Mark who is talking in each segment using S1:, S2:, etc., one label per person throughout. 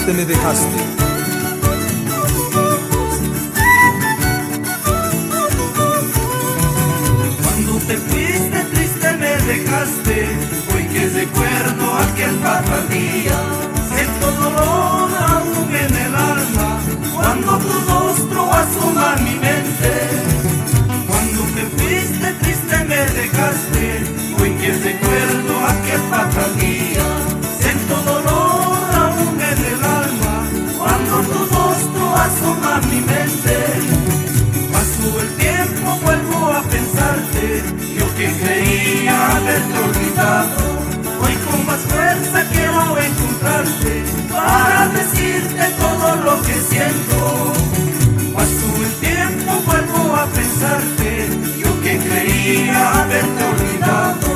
S1: triste me dejaste.
S2: Cuando te fuiste triste me dejaste, hoy que recuerdo aquel fatal día, siento dolor aún en el alma, cuando tu rostro asoma mi mente. Cuando te fuiste triste me dejaste, hoy que recuerdo aquel fatal día, siento dolor aún en el alma, cuando tu rostro asoma mi mente. Pasó el tiempo, vuelvo a pensarte, yo que creía haberte olvidado, hoy con más fuerza quiero encontrarte para decirte todo lo que siento. Pasó el tiempo, vuelvo a pensarte, yo que creía haberte olvidado,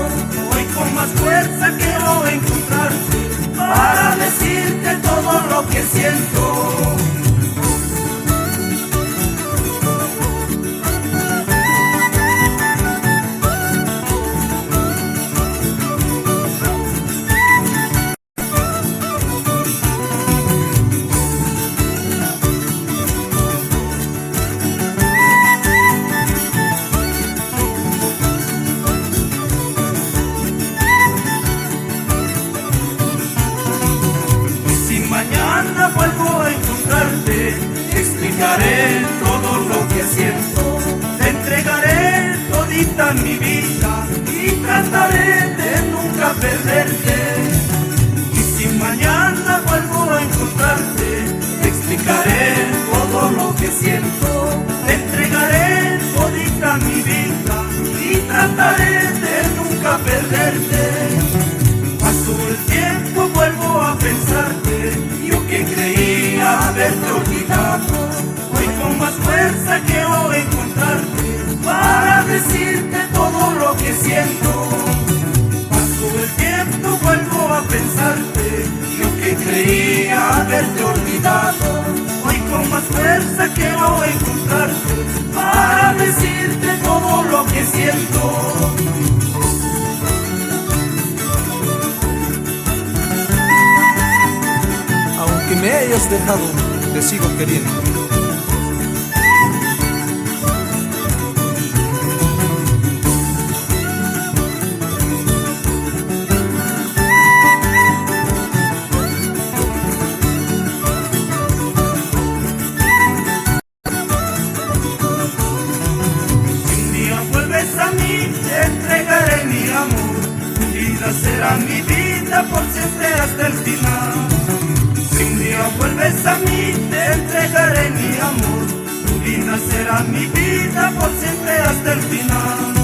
S2: hoy con más fuerza quiero encontrarte para decirte todo lo que siento. Mañana vuelvo a encontrarte, te explicaré todo lo que siento, te entregaré todita mi vida y trataré de nunca perderte. Y si mañana vuelvo a encontrarte, te explicaré todo lo que siento, te entregaré todita mi vida y trataré de nunca perderte. Pasó el tiempo, vuelvo a pensarte, yo que creía haberte olvidado, hoy con más fuerza quiero encontrarte para decirte todo lo que siento. Pasó el tiempo, vuelvo a pensarte, yo que creía haberte olvidado, hoy con más fuerza quiero encontrarte para decirte todo lo que siento.
S1: Aunque me hayas dejado, te sigo queriendo.
S2: Si un día vuelves a mí, te entregaré mi amor, tu vida será mi vida por siempre hasta el final. Si un día vuelves a mí, te entregaré mi amor, tu vida será mi vida por siempre hasta el final.